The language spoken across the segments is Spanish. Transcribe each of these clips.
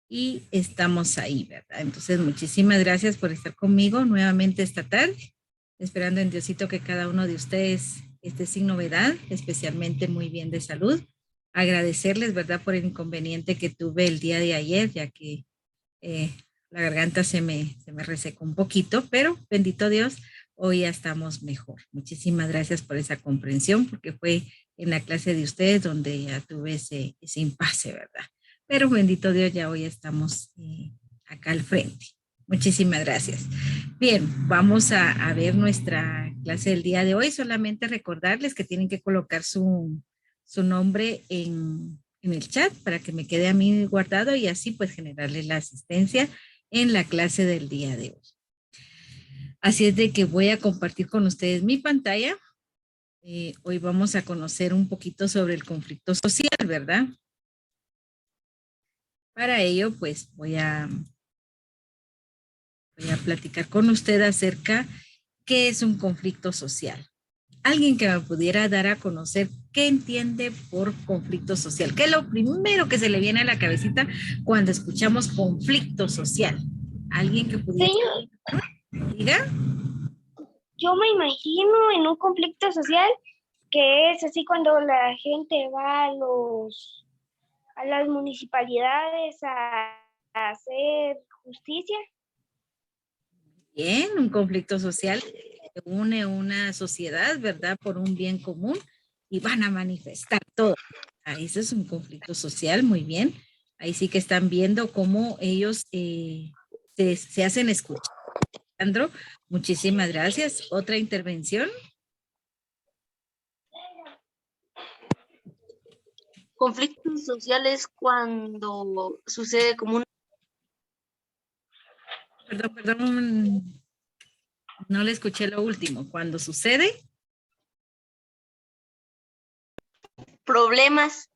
y estamos ahí, ¿verdad? Entonces, muchísimas gracias por estar conmigo nuevamente esta tarde, esperando en Diosito que cada uno de ustedes esté sin novedad, especialmente muy bien de salud. Agradecerles, ¿verdad?, por el inconveniente que tuve el día de ayer, ya que eh, la garganta se me resecó un poquito, pero bendito Dios, hoy ya estamos mejor. Muchísimas gracias por esa comprensión, porque fue en la clase de ustedes donde ya tuve ese impasse, ¿verdad? Pero bendito Dios, ya hoy estamos acá al frente. Muchísimas gracias. Bien, vamos a ver nuestra clase del día de hoy. Solamente recordarles que tienen que colocar su nombre en el chat para que me quede a mí guardado y así pues generarles la asistencia en la clase del día de hoy. Así es de que voy a compartir con ustedes mi pantalla. Hoy vamos a conocer un poquito sobre el conflicto social, ¿verdad? Para ello, pues voy a platicar con usted acerca de qué es un conflicto social. Alguien que me pudiera dar a conocer qué entiende por conflicto social. ¿Qué es lo primero que se le viene a la cabecita cuando escuchamos conflicto social? Alguien que pudiera Señor, diga. yo me imagino en un conflicto social que es así cuando la gente va a las municipalidades a hacer justicia. Bien, un conflicto social que une una sociedad, ¿verdad? Por un bien común y van a manifestar todo. Ah, ese es un conflicto social, muy bien. Ahí sí que están viendo cómo ellos se hacen escuchar. Sandro, muchísimas gracias. Otra intervención. Conflictos sociales cuando sucede como un... Perdón, no le escuché lo último. Cuando sucede, problemas.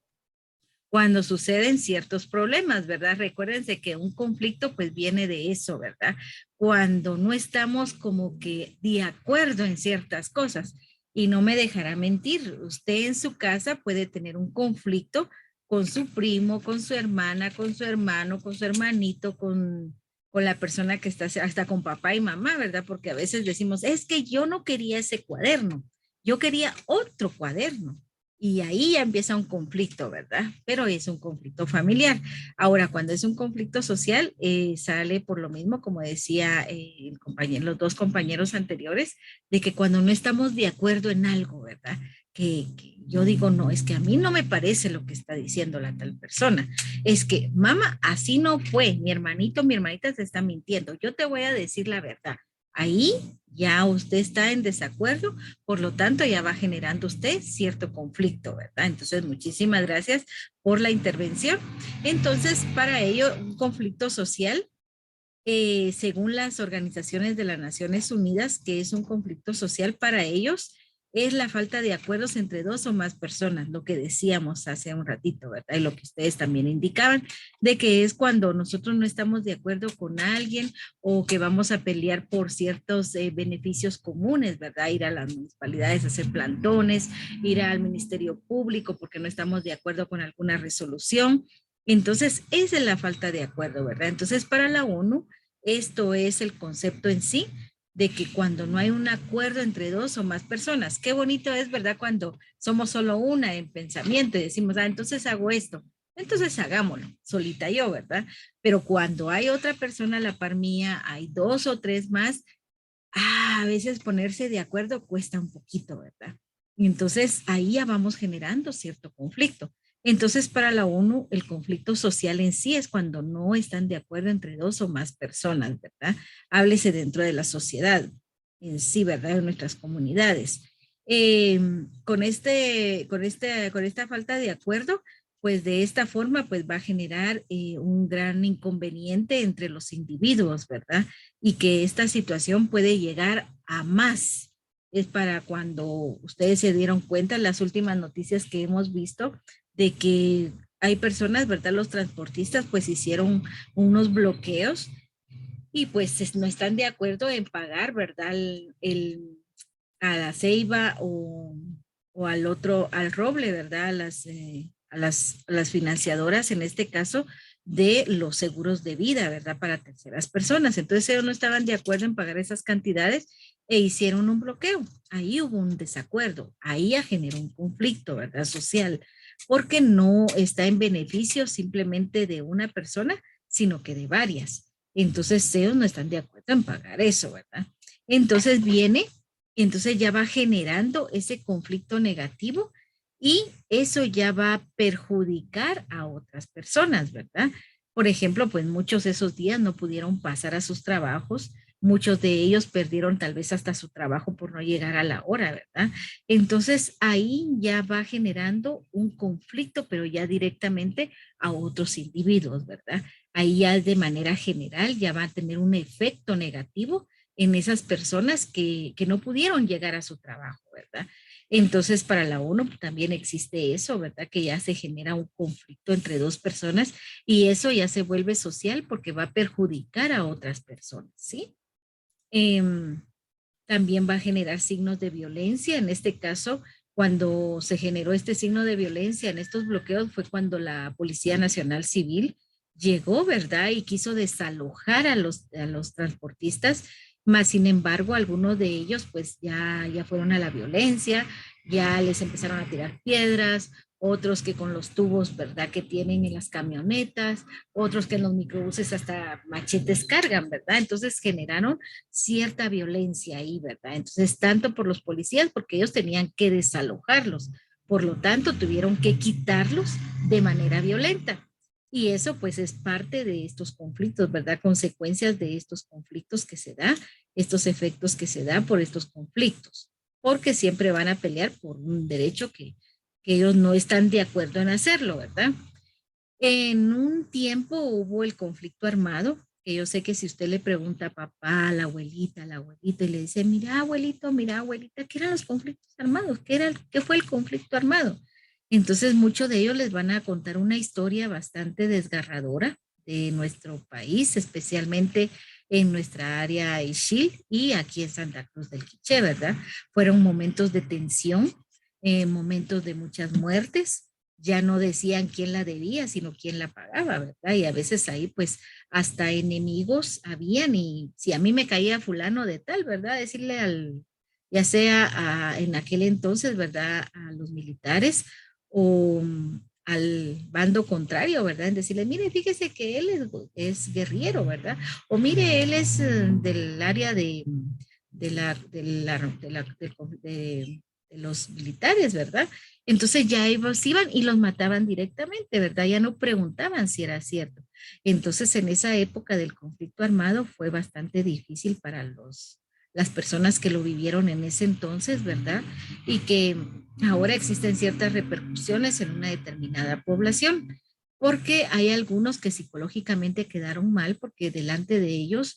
cuando suceden ciertos problemas, ¿verdad? Recuérdense que un conflicto pues viene de eso, ¿verdad? Cuando no estamos como que de acuerdo en ciertas cosas. Y no me dejará mentir, usted en su casa puede tener un conflicto con su primo, con su hermana, con su hermano, con su hermanito, con la persona que está, hasta con papá y mamá, ¿verdad? Porque a veces decimos, es que yo no quería ese cuaderno, yo quería otro cuaderno. Y ahí ya empieza un conflicto, ¿verdad? Pero es un conflicto familiar. Ahora, cuando es un conflicto social, sale por lo mismo, como decía los dos compañeros anteriores, de que cuando no estamos de acuerdo en algo, ¿verdad? Que yo digo, no, es que a mí no me parece lo que está diciendo la tal persona. Es que, mamá, así no fue. Mi hermanito, mi hermanita se está mintiendo. Yo te voy a decir la verdad. Ahí ya usted está en desacuerdo, por lo tanto ya va generando usted cierto conflicto, ¿verdad? Entonces, muchísimas gracias por la intervención. Entonces, para ello, un conflicto social, según las organizaciones de las Naciones Unidas, que es un conflicto social para ellos, es la falta de acuerdos entre dos o más personas, lo que decíamos hace un ratito, ¿verdad? Y lo que ustedes también indicaban, de que es cuando nosotros no estamos de acuerdo con alguien o que vamos a pelear por ciertos beneficios comunes, ¿verdad? Ir a las municipalidades a hacer plantones, ir al Ministerio Público porque no estamos de acuerdo con alguna resolución. Entonces, esa es la falta de acuerdo, ¿verdad? Entonces, para la ONU, esto es el concepto en sí de que cuando no hay un acuerdo entre dos o más personas, qué bonito es, ¿verdad? Cuando somos solo una en pensamiento y decimos, ah, entonces hago esto, entonces hagámoslo, solita yo, ¿verdad? Pero cuando hay otra persona a la par mía, hay dos o tres más, a veces ponerse de acuerdo cuesta un poquito, ¿verdad? Y entonces ahí ya vamos generando cierto conflicto. Entonces, para la ONU, el conflicto social en sí es cuando no están de acuerdo entre dos o más personas, ¿verdad? Háblese dentro de la sociedad en sí, ¿verdad? En nuestras comunidades. Con esta falta de acuerdo, pues de esta forma, pues va a generar un gran inconveniente entre los individuos, ¿verdad? Y que esta situación puede llegar a más. Es para cuando ustedes se dieron cuenta, las últimas noticias que hemos visto, de que hay personas, ¿verdad? Los transportistas pues hicieron unos bloqueos y pues no están de acuerdo en pagar, ¿verdad? A la ceiba o al otro, al roble, ¿verdad? A las financiadoras en este caso, de los seguros de vida, ¿verdad? Para terceras personas. Entonces ellos no estaban de acuerdo en pagar esas cantidades e hicieron un bloqueo. Ahí hubo un desacuerdo, ahí ya generó un conflicto, ¿verdad? Social, porque no está en beneficio simplemente de una persona, sino que de varias. Entonces ellos no están de acuerdo en pagar eso, ¿verdad? Entonces viene, entonces ya va generando ese conflicto negativo y eso ya va a perjudicar a otras personas, ¿verdad? Por ejemplo, pues muchos de esos días no pudieron pasar a sus trabajos, muchos de ellos perdieron tal vez hasta su trabajo por no llegar a la hora, ¿verdad? Entonces ahí ya va generando un conflicto, pero ya directamente a otros individuos, ¿verdad? Ahí ya de manera general ya va a tener un efecto negativo en esas personas que no pudieron llegar a su trabajo, ¿verdad? Entonces, para la ONU también existe eso, ¿verdad? Que ya se genera un conflicto entre dos personas y eso ya se vuelve social porque va a perjudicar a otras personas, ¿sí? Em, También va a generar signos de violencia. En este caso, cuando se generó este signo de violencia en estos bloqueos fue cuando la Policía Nacional Civil llegó, ¿verdad? Y quiso desalojar a los transportistas, más sin embargo, algunos de ellos pues ya fueron a la violencia, ya les empezaron a tirar piedras, otros que con los tubos, ¿verdad? Que tienen en las camionetas, otros que en los microbuses hasta machetes cargan, ¿verdad? Entonces generaron cierta violencia ahí, ¿verdad? Entonces, tanto por los policías, porque ellos tenían que desalojarlos, por lo tanto, tuvieron que quitarlos de manera violenta. Y eso pues es parte de estos conflictos, ¿verdad? Consecuencias de estos conflictos que se da, estos efectos que se da por estos conflictos, porque siempre van a pelear por un derecho que ellos no están de acuerdo en hacerlo, ¿verdad? En un tiempo hubo el conflicto armado, que yo sé que si usted le pregunta a papá, a la abuelita, y le dice, mira, abuelita, ¿qué eran los conflictos armados? ¿Qué fue el conflicto armado? Entonces, muchos de ellos les van a contar una historia bastante desgarradora de nuestro país, especialmente en nuestra área Ixil y aquí en Santa Cruz del Quiché, ¿verdad? Fueron momentos de tensión, momentos de muchas muertes, ya no decían quién la debía, sino quién la pagaba, ¿verdad? Y a veces ahí pues hasta enemigos habían y si a mí me caía fulano de tal, ¿verdad? Decirle ya sea en aquel entonces, ¿verdad? A los militares o al bando contrario, ¿verdad? En decirle, mire, fíjese que él es guerrillero, ¿verdad? O mire, él es del área de los militares, ¿verdad? Entonces ya ellos iban y los mataban directamente, ¿verdad? Ya no preguntaban si era cierto. Entonces en esa época del conflicto armado fue bastante difícil para las personas que lo vivieron en ese entonces, ¿verdad? Y que ahora existen ciertas repercusiones en una determinada población, porque hay algunos que psicológicamente quedaron mal porque delante de ellos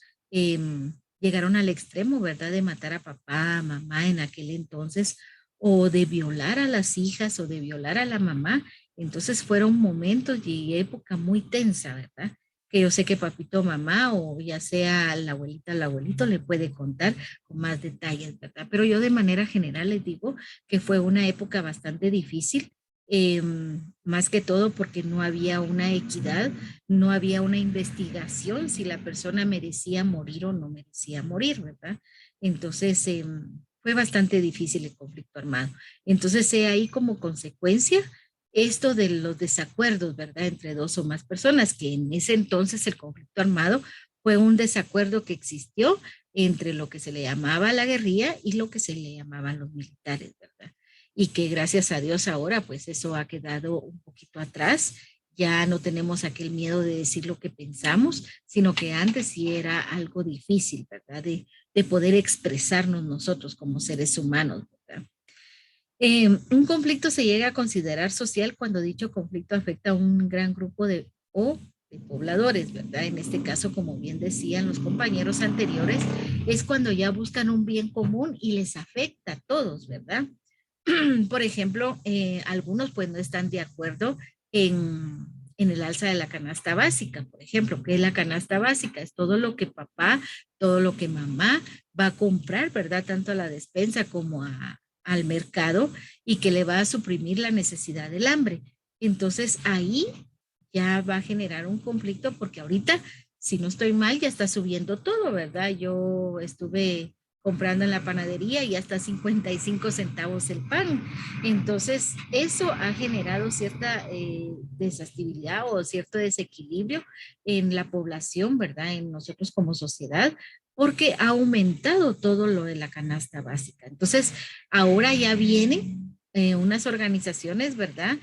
llegaron al extremo, ¿verdad? De matar a papá, mamá en aquel entonces o de violar a las hijas o de violar a la mamá. Entonces fueron momentos y época muy tensa, ¿verdad? Que yo sé que papito, mamá o ya sea la abuelita, el abuelito le puede contar con más detalles, ¿verdad? Pero yo de manera general les digo que fue una época bastante difícil, eh, más que todo porque no había una equidad, no había una investigación si la persona merecía morir o no merecía morir, ¿verdad? Entonces, fue bastante difícil el conflicto armado. Entonces, ahí como consecuencia esto de los desacuerdos, ¿verdad? Entre dos o más personas, que en ese entonces el conflicto armado fue un desacuerdo que existió entre lo que se le llamaba la guerrilla y lo que se le llamaban los militares, ¿verdad? Y que gracias a Dios ahora, pues eso ha quedado un poquito atrás. Ya no tenemos aquel miedo de decir lo que pensamos, sino que antes sí era algo difícil, ¿verdad? De poder expresarnos nosotros como seres humanos, ¿verdad? Un conflicto se llega a considerar social cuando dicho conflicto afecta a un gran grupo de pobladores, ¿verdad? En este caso, como bien decían los compañeros anteriores, es cuando ya buscan un bien común y les afecta a todos, ¿verdad? Por ejemplo, algunos pues no están de acuerdo en el alza de la canasta básica, por ejemplo, ¿qué es la canasta básica? Es todo lo que papá, todo lo que mamá va a comprar, ¿verdad? Tanto a la despensa como al mercado y que le va a suprimir la necesidad del hambre. Entonces ahí ya va a generar un conflicto porque ahorita, si no estoy mal, ya está subiendo todo, ¿verdad? Yo estuve comprando en la panadería y hasta 55 centavos el pan. Entonces, eso ha generado cierta desestabilidad o cierto desequilibrio en la población, ¿verdad? En nosotros como sociedad, porque ha aumentado todo lo de la canasta básica. Entonces, ahora ya vienen unas organizaciones, ¿verdad?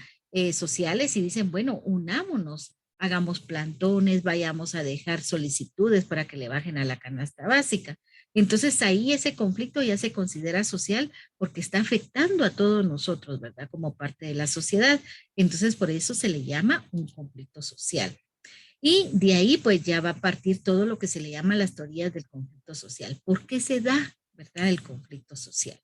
Sociales y dicen, bueno, unámonos, hagamos plantones, vayamos a dejar solicitudes para que le bajen a la canasta básica. Entonces ahí ese conflicto ya se considera social porque está afectando a todos nosotros, ¿verdad? Como parte de la sociedad. Entonces por eso se le llama un conflicto social. Y de ahí pues ya va a partir todo lo que se le llama las teorías del conflicto social. ¿Por qué se da, verdad, el conflicto social?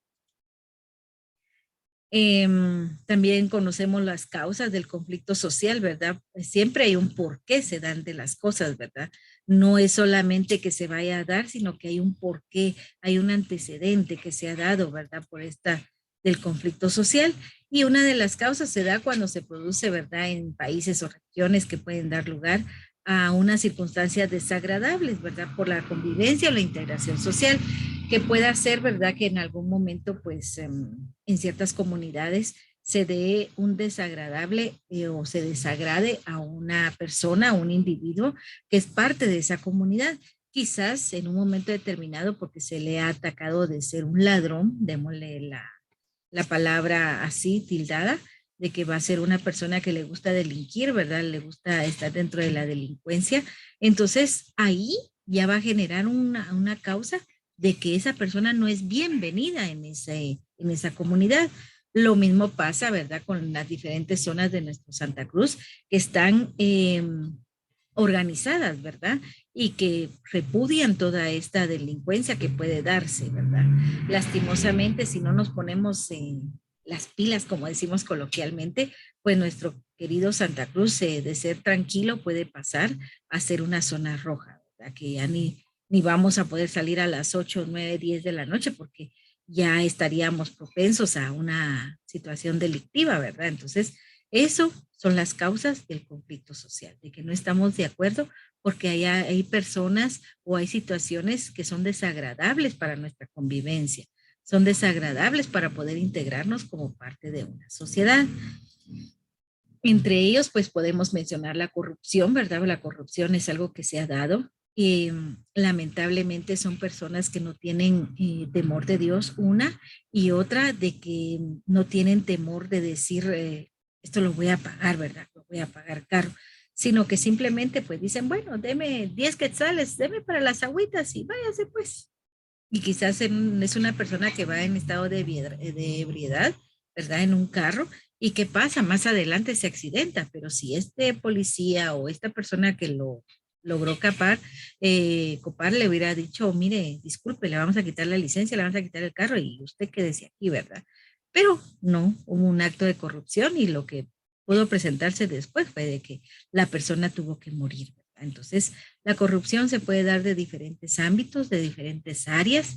También conocemos las causas del conflicto social, ¿verdad? Siempre hay un por qué se dan de las cosas, ¿verdad? No es solamente que se vaya a dar, sino que hay un por qué, hay un antecedente que se ha dado, ¿verdad? Por esta del conflicto social. Y una de las causas se da cuando se produce, ¿verdad? En países o regiones que pueden dar lugar a unas circunstancias desagradables, ¿verdad? Por la convivencia o la integración social que pueda ser, ¿verdad? Que en algún momento, pues, en ciertas comunidades se dé un desagradable o se desagrade a una persona, a un individuo que es parte de esa comunidad. Quizás en un momento determinado porque se le ha atacado de ser un ladrón, démosle la palabra así, tildada, de que va a ser una persona que le gusta delinquir, ¿verdad? Le gusta estar dentro de la delincuencia. Entonces, ahí ya va a generar una causa de que esa persona no es bienvenida en esa comunidad. Lo mismo pasa, ¿verdad?, con las diferentes zonas de nuestro Santa Cruz que están organizadas, ¿verdad? Y que repudian toda esta delincuencia que puede darse, ¿verdad? Lastimosamente, si no nos ponemos las pilas, como decimos coloquialmente, pues nuestro querido Santa Cruz, de ser tranquilo, puede pasar a ser una zona roja, ¿verdad? Que ya ni vamos a poder salir a las 8, 9, 10 de la noche porque ya estaríamos propensos a una situación delictiva, ¿verdad? Entonces, eso son las causas del conflicto social, de que no estamos de acuerdo porque hay personas o hay situaciones que son desagradables para nuestra convivencia, son desagradables para poder integrarnos como parte de una sociedad. Entre ellos, pues podemos mencionar la corrupción, ¿verdad? La corrupción es algo que se ha dado. Lamentablemente son personas que no tienen temor de Dios, una, y otra de que no tienen temor de decir, esto lo voy a pagar, ¿verdad? Lo voy a pagar caro, sino que simplemente pues dicen, bueno, deme 10 quetzales, deme para las agüitas y váyase pues. Y quizás es una persona que va en estado de ebriedad, ¿verdad? En un carro. ¿Y qué pasa? Más adelante se accidenta, pero si este policía o esta persona que lo logró copar le hubiera dicho, mire, disculpe, le vamos a quitar la licencia, le vamos a quitar el carro y usted quédese aquí, ¿verdad? Pero no, hubo un acto de corrupción y lo que pudo presentarse después fue de que la persona tuvo que morir, ¿verdad? Entonces, la corrupción se puede dar de diferentes ámbitos, de diferentes áreas.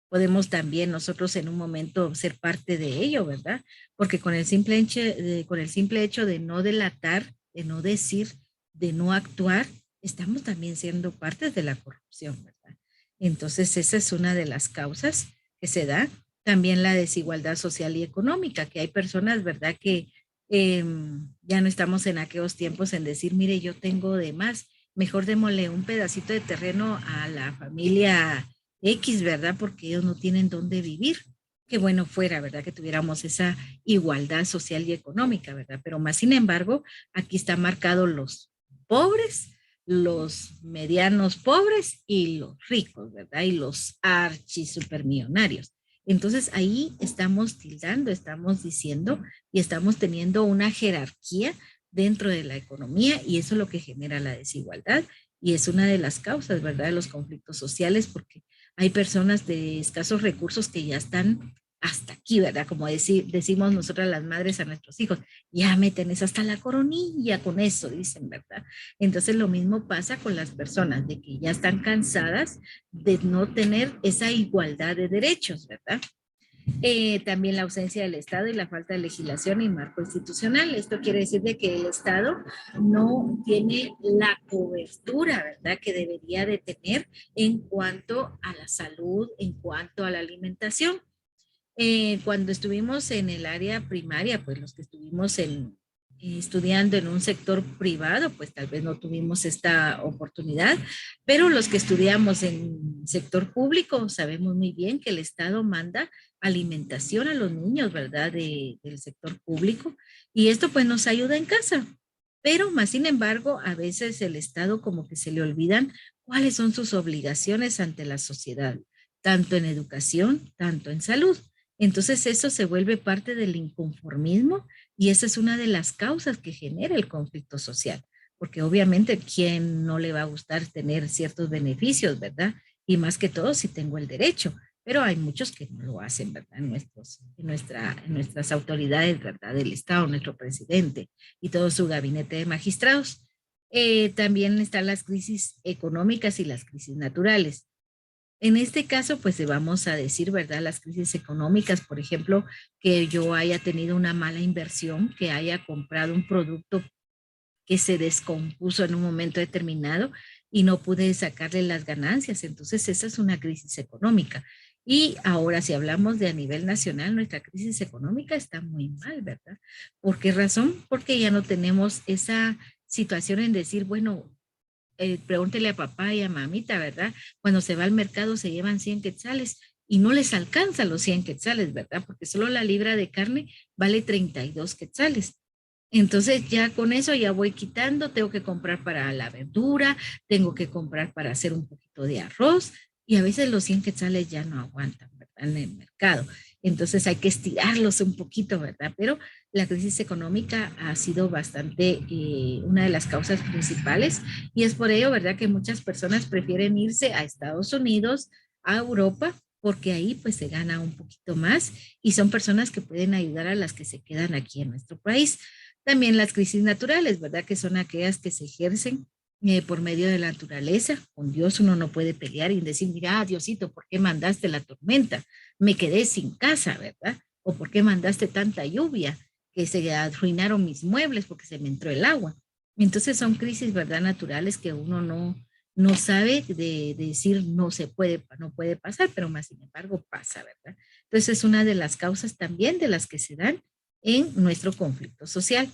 Podemos también nosotros en un momento ser parte de ello, ¿verdad? Porque con el simple hecho de no delatar, de no decir, de no actuar, estamos también siendo partes de la corrupción, ¿verdad? Entonces, esa es una de las causas que se da. También la desigualdad social y económica, que hay personas, ¿verdad?, que ya no estamos en aquellos tiempos en decir, mire, yo tengo de más, mejor démosle un pedacito de terreno a la familia X, ¿verdad? Porque ellos no tienen dónde vivir. Qué bueno fuera, ¿verdad? Que tuviéramos esa igualdad social y económica, ¿verdad? Pero más sin embargo, aquí están marcados los pobres, los medianos pobres y los ricos, ¿verdad? Y los archi supermillonarios. Entonces ahí estamos tildando, estamos diciendo y estamos teniendo una jerarquía dentro de la economía y eso es lo que genera la desigualdad y es una de las causas, ¿verdad?, de los conflictos sociales porque hay personas de escasos recursos que ya están hasta aquí, ¿verdad? Como decimos nosotras las madres a nuestros hijos, ya me tenés hasta la coronilla con eso, dicen, ¿verdad? Entonces lo mismo pasa con las personas, de que ya están cansadas de no tener esa igualdad de derechos, ¿verdad? También la ausencia del Estado y la falta de legislación y marco institucional. Esto quiere decir de que el Estado no tiene la cobertura, ¿verdad?, que debería de tener en cuanto a la salud, en cuanto a la alimentación. Cuando estuvimos en el área primaria, pues los que estuvimos estudiando en un sector privado, pues tal vez no tuvimos esta oportunidad, pero los que estudiamos en sector público sabemos muy bien que el Estado manda alimentación a los niños, ¿verdad? Del sector público, y esto pues nos ayuda en casa, pero más sin embargo, a veces el Estado como que se le olvidan cuáles son sus obligaciones ante la sociedad, tanto en educación, tanto en salud. Entonces eso se vuelve parte del inconformismo y esa es una de las causas que genera el conflicto social, porque obviamente quién no le va a gustar tener ciertos beneficios, ¿verdad? Y más que todo si tengo el derecho, pero hay muchos que no lo hacen, ¿verdad? En nuestras autoridades, ¿verdad? Del Estado, nuestro presidente y todo su gabinete de magistrados. También están las crisis económicas y las crisis naturales. En este caso, pues vamos a decir, ¿verdad? Las crisis económicas, por ejemplo, que yo haya tenido una mala inversión, que haya comprado un producto que se descompuso en un momento determinado y no pude sacarle las ganancias. Entonces, esa es una crisis económica. Y ahora, si hablamos de a nivel nacional, nuestra crisis económica está muy mal, ¿verdad? ¿Por qué razón? Porque ya no tenemos esa situación en decir, bueno, pregúntele a papá y a mamita, ¿verdad? Cuando se va al mercado se llevan 100 quetzales y no les alcanza los 100 quetzales, ¿verdad? Porque solo la libra de carne vale 32 quetzales. Entonces ya con eso ya voy quitando, tengo que comprar para la verdura, tengo que comprar para hacer un poquito de arroz y a veces los 100 quetzales ya no aguantan, ¿verdad? En el mercado. Entonces hay que estirarlos un poquito, ¿verdad? Pero la crisis económica ha sido bastante una de las causas principales y es por ello, ¿verdad?, que muchas personas prefieren irse a Estados Unidos, a Europa, porque ahí pues se gana un poquito más y son personas que pueden ayudar a las que se quedan aquí en nuestro país. También las crisis naturales, ¿verdad?, que son aquellas que se ejercen por medio de la naturaleza. Con Dios uno no puede pelear y decir, mira, Diosito, ¿por qué mandaste la tormenta? Me quedé sin casa, ¿verdad? ¿O por qué mandaste tanta lluvia? Que se arruinaron mis muebles porque se me entró el agua. Entonces son crisis, ¿verdad?, naturales que uno no sabe de decir no se puede, no puede pasar, pero más sin embargo pasa, ¿verdad? Entonces es una de las causas también de las que se dan en nuestro conflicto social.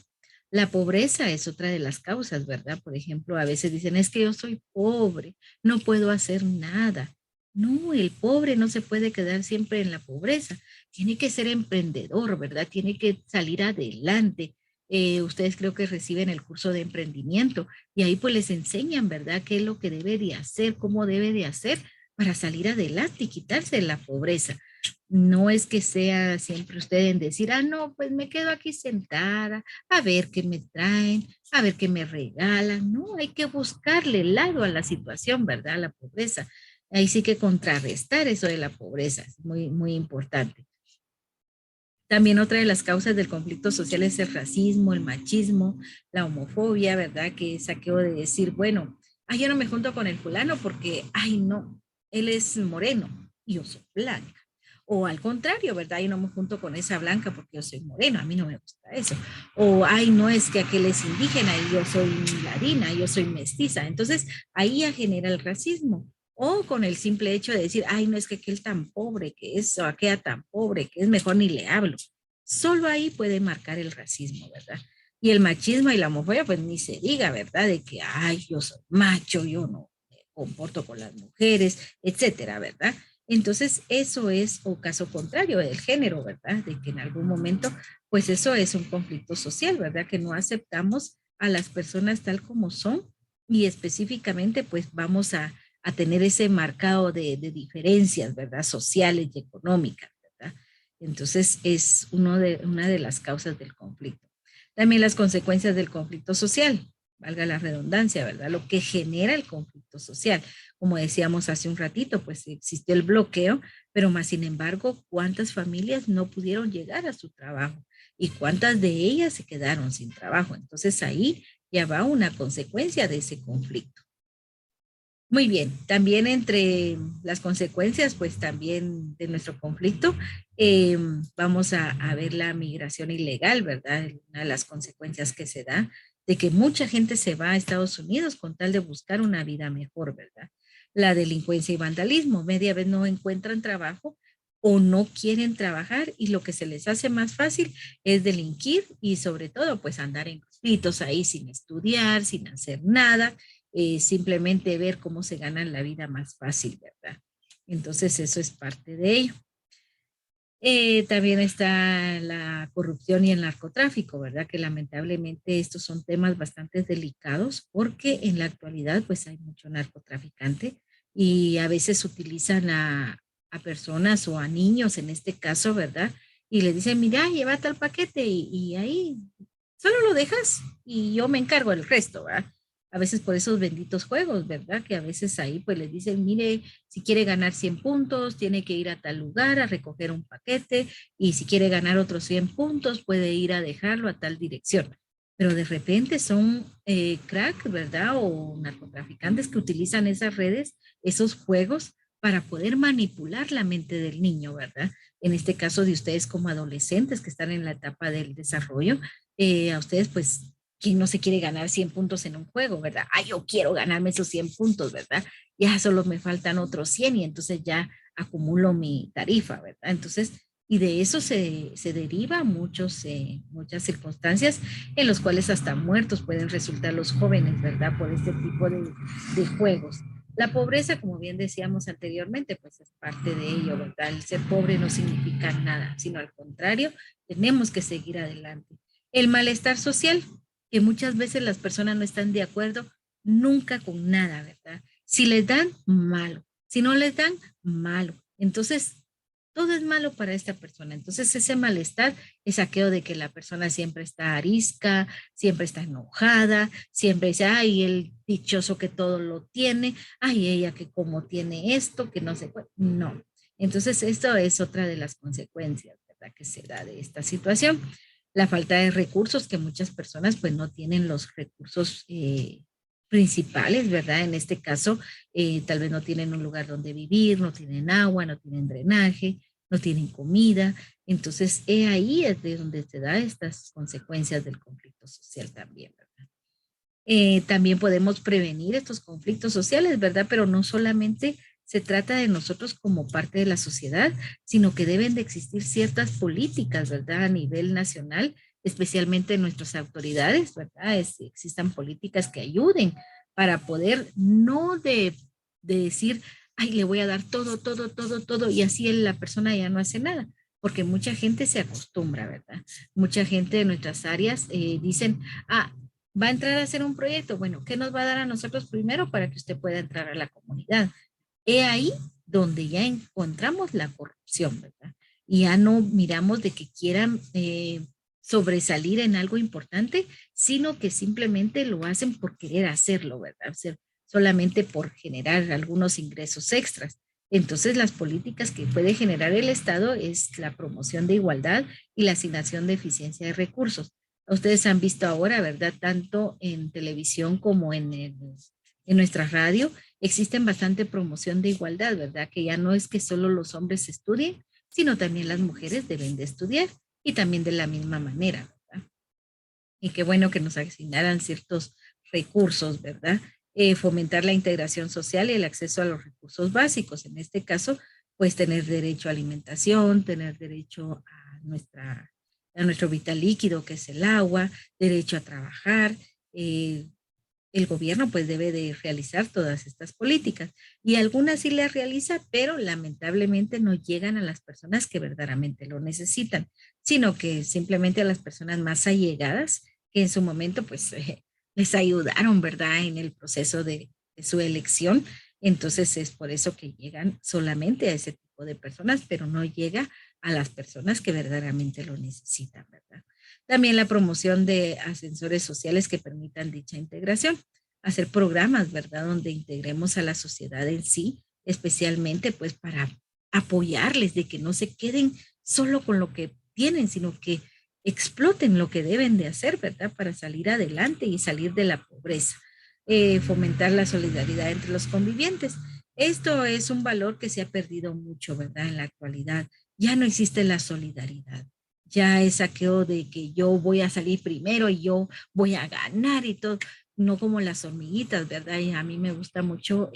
La pobreza es otra de las causas, ¿verdad? Por ejemplo, a veces dicen, es que yo soy pobre, no puedo hacer nada. No, el pobre no se puede quedar siempre en la pobreza. Tiene que ser emprendedor, ¿verdad? Tiene que salir adelante. Ustedes creo que reciben el curso de emprendimiento y ahí pues les enseñan, ¿verdad?, qué es lo que debe de hacer, cómo debe de hacer para salir adelante y quitarse la pobreza. No es que sea siempre usted en decir, ah, no, pues me quedo aquí sentada, a ver qué me traen, a ver qué me regalan. No, hay que buscarle el lado a la situación, ¿verdad? A la pobreza. Ahí sí que contrarrestar eso de la pobreza, es muy, muy importante. También otra de las causas del conflicto social es el racismo, el machismo, la homofobia, ¿verdad? Que es aquello de decir, bueno, ay, yo no me junto con el fulano porque, ay, no, él es moreno y yo soy blanca. O al contrario, ¿verdad? Yo no me junto con esa blanca porque yo soy moreno, a mí no me gusta eso. O, ay, no, es que aquel es indígena y yo soy ladina, yo soy mestiza. Entonces, ahí ya genera el racismo. O con el simple hecho de decir, ay, no es que aquel tan pobre que es, o aquella tan pobre que es, mejor ni le hablo. Solo ahí puede marcar el racismo, ¿verdad? Y el machismo y la homofobia, pues ni se diga, ¿verdad? De que, ay, yo soy macho, yo no me comporto con las mujeres, etcétera, ¿verdad? Entonces, eso es o caso contrario del género, ¿verdad? De que en algún momento, pues eso es un conflicto social, ¿verdad? Que no aceptamos a las personas tal como son y específicamente, pues vamos a tener ese marcado de diferencias, ¿verdad? Sociales y económicas, ¿verdad? Entonces es una de las causas del conflicto. También las consecuencias del conflicto social, valga la redundancia, ¿verdad? Lo que genera el conflicto social. Como decíamos hace un ratito, pues existió el bloqueo, pero más sin embargo, ¿cuántas familias no pudieron llegar a su trabajo? ¿Y cuántas de ellas se quedaron sin trabajo? Entonces ahí ya va una consecuencia de ese conflicto. Muy bien, también entre las consecuencias, pues también de nuestro conflicto, vamos a ver la migración ilegal, ¿verdad? Una de las consecuencias que se da de que mucha gente se va a Estados Unidos con tal de buscar una vida mejor, ¿verdad? La delincuencia y vandalismo, media vez no encuentran trabajo o no quieren trabajar y lo que se les hace más fácil es delinquir y sobre todo pues andar en conflictos ahí sin estudiar, sin hacer nada, simplemente ver cómo se ganan la vida más fácil, ¿verdad? Entonces eso es parte de ello. También está la corrupción y el narcotráfico, ¿verdad? Que lamentablemente estos son temas bastante delicados porque en la actualidad pues hay mucho narcotraficante y a veces utilizan a personas o a niños en este caso, ¿verdad? Y le dicen, mira, lleva tal paquete y ahí solo lo dejas y yo me encargo del resto, ¿verdad? A veces por esos benditos juegos, ¿verdad? Que a veces ahí pues les dicen, mire, si quiere ganar 100 puntos, tiene que ir a tal lugar a recoger un paquete y si quiere ganar otros 100 puntos, puede ir a dejarlo a tal dirección. Pero de repente son crack, ¿verdad? O narcotraficantes que utilizan esas redes, esos juegos para poder manipular la mente del niño, ¿verdad? En este caso de ustedes como adolescentes que están en la etapa del desarrollo, a ustedes pues ¿quién no se quiere ganar 100 puntos en un juego, verdad? Ah, yo quiero ganarme esos 100 puntos, ¿verdad? Ya solo me faltan otros 100 y entonces ya acumulo mi tarifa, ¿verdad? Entonces, y de eso se deriva muchas circunstancias en los cuales hasta muertos pueden resultar los jóvenes, ¿verdad? Por este tipo de juegos. La pobreza, como bien decíamos anteriormente, pues es parte de ello, ¿verdad? El ser pobre no significa nada, sino al contrario, tenemos que seguir adelante. El malestar social, que muchas veces las personas no están de acuerdo nunca con nada, ¿verdad? Si les dan, malo. Si no les dan, malo. Entonces, todo es malo para esta persona. Entonces, ese malestar es aquello de que la persona siempre está arisca, siempre está enojada, siempre dice, ay, el dichoso que todo lo tiene, ay, ella que como tiene esto, que no sé cuál. No. Entonces, esto es otra de las consecuencias, ¿verdad? Que se da de esta situación. La falta de recursos, que muchas personas pues no tienen los recursos principales, ¿verdad? En este caso, tal vez no tienen un lugar donde vivir, no tienen agua, no tienen drenaje, no tienen comida. Entonces, ahí es de donde se da estas consecuencias del conflicto social también, ¿verdad? También podemos prevenir estos conflictos sociales, ¿verdad? Pero no solamente se trata de nosotros como parte de la sociedad, sino que deben de existir ciertas políticas, ¿verdad? A nivel nacional, especialmente en nuestras autoridades, ¿verdad? Existan políticas que ayuden para poder no de decir, ay, le voy a dar todo, todo, todo, todo, y así la persona ya no hace nada, porque mucha gente se acostumbra, ¿verdad? Mucha gente de nuestras áreas dicen, ah, va a entrar a hacer un proyecto, bueno, ¿qué nos va a dar a nosotros primero para que usted pueda entrar a la comunidad? He ahí donde ya encontramos la corrupción, ¿verdad? Y ya no miramos de que quieran sobresalir en algo importante, sino que simplemente lo hacen por querer hacerlo, ¿verdad? Solamente por generar algunos ingresos extras. Entonces, las políticas que puede generar el Estado es la promoción de igualdad y la asignación de eficiencia de recursos. Ustedes han visto ahora, ¿verdad? Tanto en televisión como en nuestra radio, existen bastante promoción de igualdad, ¿verdad? Que ya no es que solo los hombres estudien, sino también las mujeres deben de estudiar y también de la misma manera, ¿verdad? Y qué bueno que nos asignaran ciertos recursos, ¿verdad? Fomentar la integración social y el acceso a los recursos básicos. En este caso, pues tener derecho a alimentación, tener derecho a nuestro vital líquido, que es el agua, derecho a trabajar, el gobierno pues debe de realizar todas estas políticas y algunas sí las realiza, pero lamentablemente no llegan a las personas que verdaderamente lo necesitan, sino que simplemente a las personas más allegadas que en su momento pues les ayudaron, ¿verdad? En el proceso de su elección. Entonces es por eso que llegan solamente a ese tipo de personas, pero no llega a las personas que verdaderamente lo necesitan, ¿verdad? También la promoción de ascensores sociales que permitan dicha integración, hacer programas, ¿verdad? Donde integremos a la sociedad en sí, especialmente pues para apoyarles de que no se queden solo con lo que tienen, sino que exploten lo que deben de hacer, ¿verdad? Para salir adelante y salir de la pobreza. fomentar la solidaridad entre los convivientes. Esto es un valor que se ha perdido mucho, ¿verdad? En la actualidad. Ya no existe la solidaridad. Ya es aquello de que yo voy a salir primero y yo voy a ganar y todo, no como las hormiguitas, ¿verdad? Y a mí me gusta mucho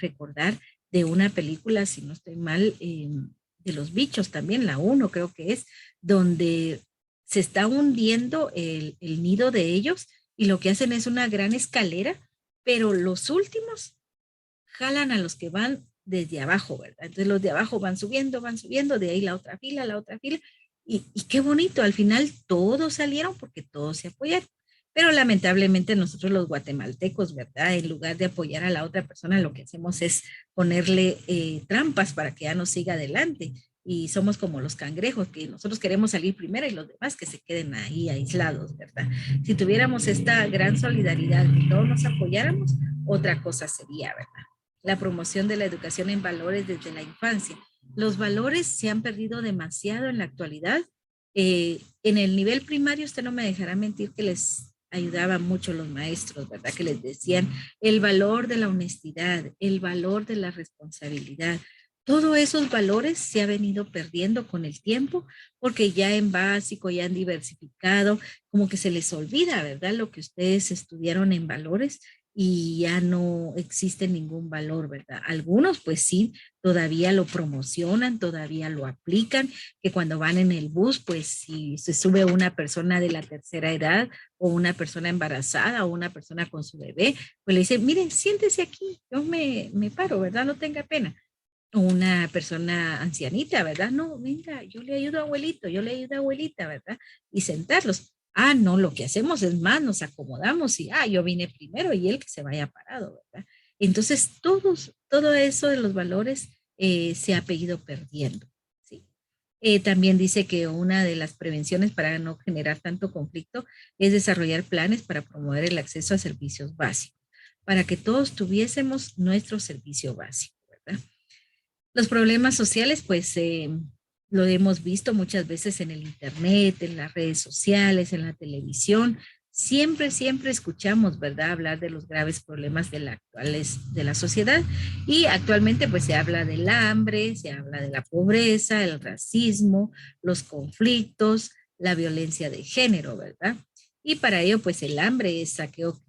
recordar de una película, si no estoy mal, de los bichos también, la uno creo que es, donde se está hundiendo el nido de ellos y lo que hacen es una gran escalera, pero los últimos jalan a los que van desde abajo, ¿verdad? Entonces los de abajo van subiendo, de ahí la otra fila, y qué bonito, al final todos salieron porque todos se apoyaron. Pero lamentablemente nosotros los guatemaltecos, ¿verdad? En lugar de apoyar a la otra persona, lo que hacemos es ponerle trampas para que ya no siga adelante. Y somos como los cangrejos, que nosotros queremos salir primero y los demás que se queden ahí aislados, ¿verdad? Si tuviéramos esta gran solidaridad, que todos nos apoyáramos, otra cosa sería, ¿verdad? La promoción de la educación en valores desde la infancia. Los valores se han perdido demasiado en la actualidad. En el nivel primario, usted no me dejará mentir que les ayudaban mucho los maestros, ¿verdad? Que les decían el valor de la honestidad, el valor de la responsabilidad. Todos esos valores se ha venido perdiendo con el tiempo porque ya en básico, ya han diversificado, como que se les olvida, ¿verdad? Lo que ustedes estudiaron en valores y ya no existe ningún valor, ¿verdad? Algunos pues sí, todavía lo promocionan, todavía lo aplican, que cuando van en el bus, pues si se sube una persona de la tercera edad o una persona embarazada o una persona con su bebé, pues le dicen, miren, siéntese aquí, yo me paro, ¿verdad? No tenga pena. O una persona ancianita, ¿verdad? No, venga, yo le ayudo a abuelito, yo le ayudo a abuelita, ¿verdad? Y sentarlos. Ah, no, lo que hacemos es más, nos acomodamos y, yo vine primero y él que se vaya parado, ¿verdad? Entonces, todo eso de los valores se ha ido perdiendo, ¿sí? También dice que una de las prevenciones para no generar tanto conflicto es desarrollar planes para promover el acceso a servicios básicos, para que todos tuviésemos nuestro servicio básico, ¿verdad? Los problemas sociales, pues lo hemos visto muchas veces en el internet, en las redes sociales, en la televisión. Siempre escuchamos, ¿verdad?, hablar de los graves problemas de la actuales de la sociedad. Y actualmente, pues se habla del hambre, se habla de la pobreza, el racismo, los conflictos, la violencia de género, ¿verdad? Y para ello, pues el hambre es aquello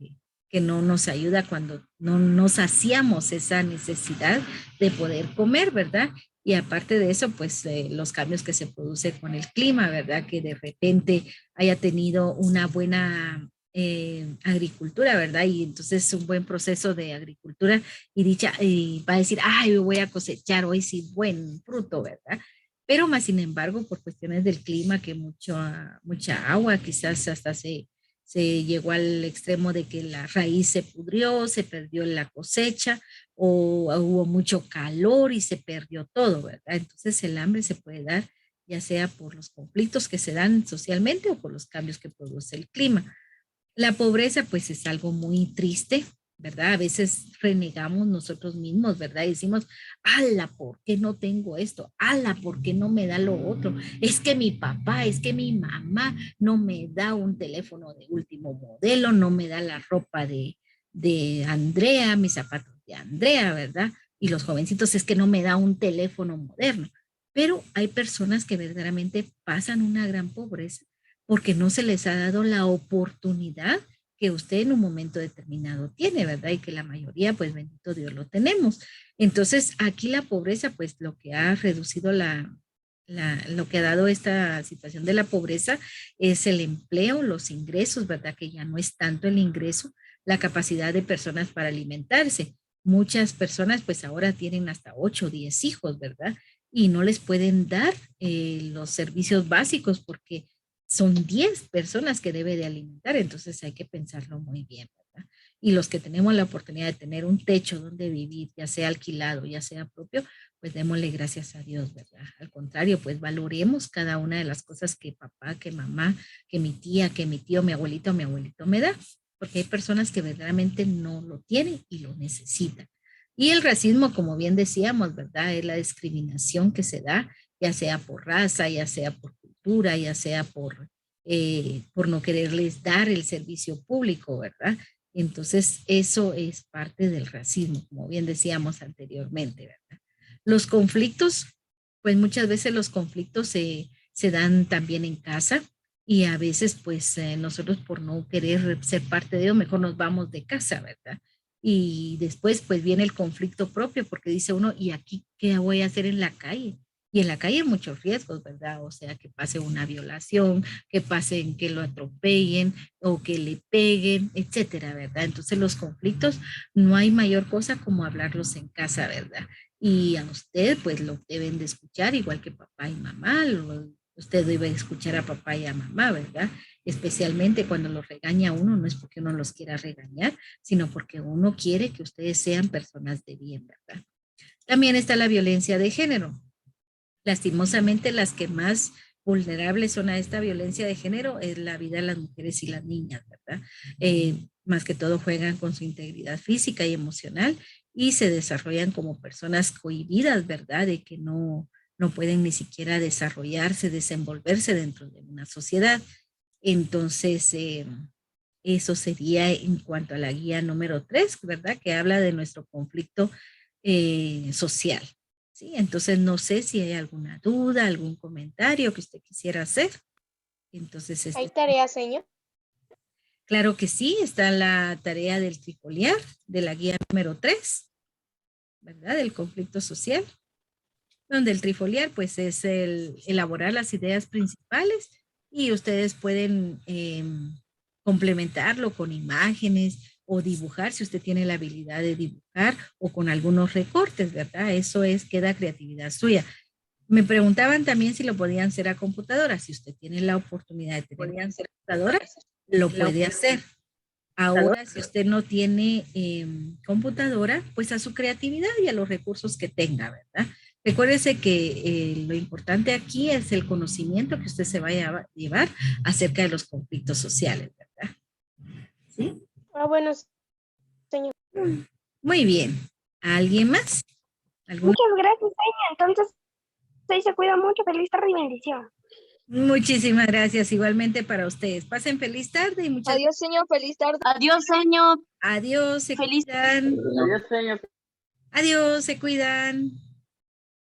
que no nos ayuda cuando no nos saciamos esa necesidad de poder comer, ¿verdad? Y aparte de eso, pues los cambios que se produce con el clima, ¿verdad? Que de repente haya tenido una buena agricultura, ¿verdad? Y entonces un buen proceso de agricultura y dicha, y va a decir, ay, voy a cosechar hoy sí buen fruto, ¿verdad? Pero más sin embargo, por cuestiones del clima, que mucha agua, quizás hasta se llegó al extremo de que la raíz se pudrió, se perdió la cosecha o hubo mucho calor y se perdió todo, ¿verdad? Entonces el hambre se puede dar ya sea por los conflictos que se dan socialmente o por los cambios que produce el clima. La pobreza pues es algo muy triste, ¿verdad? A veces renegamos nosotros mismos, ¿verdad? Y decimos, ala, ¿por qué no tengo esto? Ala, ¿por qué no me da lo otro? Es que mi papá, es que mi mamá no me da un teléfono de último modelo, no me da la ropa de Andrea, mis zapatos de Andrea, ¿verdad? Y los jovencitos es que no me da un teléfono moderno. Pero hay personas que verdaderamente pasan una gran pobreza porque no se les ha dado la oportunidad que usted en un momento determinado tiene, ¿verdad? Y que la mayoría, pues bendito Dios, lo tenemos. Entonces, aquí la pobreza, pues lo que ha reducido lo que ha dado esta situación de la pobreza es el empleo, los ingresos, ¿verdad? Que ya no es tanto el ingreso, la capacidad de personas para alimentarse. Muchas personas, pues ahora tienen hasta 8 o 10 hijos, ¿verdad? Y no les pueden dar los servicios básicos porque son 10 personas que debe de alimentar, entonces hay que pensarlo muy bien, ¿verdad? Y los que tenemos la oportunidad de tener un techo donde vivir, ya sea alquilado, ya sea propio, pues démosle gracias a Dios, ¿verdad? Al contrario, pues valoremos cada una de las cosas que papá, que mamá, que mi tía, que mi tío, mi abuelito me da, porque hay personas que verdaderamente no lo tienen y lo necesitan. Y el racismo, como bien decíamos, ¿verdad? Es la discriminación que se da, ya sea por raza, ya sea por cultura, ya sea por no quererles dar el servicio público, ¿verdad? Entonces, eso es parte del racismo, como bien decíamos anteriormente, ¿verdad? Los conflictos, pues muchas veces los conflictos se dan también en casa y a veces pues nosotros por no querer ser parte de ello, mejor nos vamos de casa, ¿verdad? Y después pues viene el conflicto propio porque dice uno, ¿y aquí qué voy a hacer en la calle? Y en la calle hay muchos riesgos, ¿verdad? O sea, que pase una violación, que pasen, que lo atropellen o que le peguen, etcétera, ¿verdad? Entonces los conflictos no hay mayor cosa como hablarlos en casa, ¿verdad? Y a usted pues lo deben de escuchar igual que papá y mamá, usted debe escuchar a papá y a mamá, ¿verdad? Especialmente cuando los regaña a uno, no es porque uno los quiera regañar, sino porque uno quiere que ustedes sean personas de bien, ¿verdad? También está la violencia de género. Lastimosamente, las que más vulnerables son a esta violencia de género es la vida de las mujeres y las niñas, ¿verdad? Más que todo juegan con su integridad física y emocional y se desarrollan como personas cohibidas, ¿verdad? De que no pueden ni siquiera desarrollarse, desenvolverse dentro de una sociedad. Entonces, eso sería en cuanto a la guía número 3, ¿verdad? Que habla de nuestro conflicto social. ¿Sí? Entonces, no sé si hay alguna duda, algún comentario que usted quisiera hacer. Entonces, ¿Hay tarea, señor? claro que sí, está la tarea del trifoliar, de la guía número 3, ¿verdad? Del conflicto social, donde el trifoliar, pues, es elaborar las ideas principales y ustedes pueden complementarlo con imágenes o dibujar, si usted tiene la habilidad de dibujar o con algunos recortes, ¿verdad? Eso queda creatividad suya. Me preguntaban también si lo podían hacer a computadora. Si usted tiene la oportunidad de tener una computadora, lo puede hacer. Ahora, si usted no tiene computadora, pues a su creatividad y a los recursos que tenga, ¿verdad? Recuérdese que lo importante aquí es el conocimiento que usted se vaya a llevar acerca de los conflictos sociales, ¿verdad? ¿Sí? Ah, bueno, señor. Muy bien. ¿Alguien más? Muchas gracias, Seña. Entonces, ahí se cuida mucho. Feliz tarde y bendición. Muchísimas gracias. Igualmente para ustedes. Pasen feliz tarde y muchas Adiós, señor. Feliz tarde. Adiós, señor. Adiós, se Feliz cuidan. Adiós, señor. Adiós, se cuidan.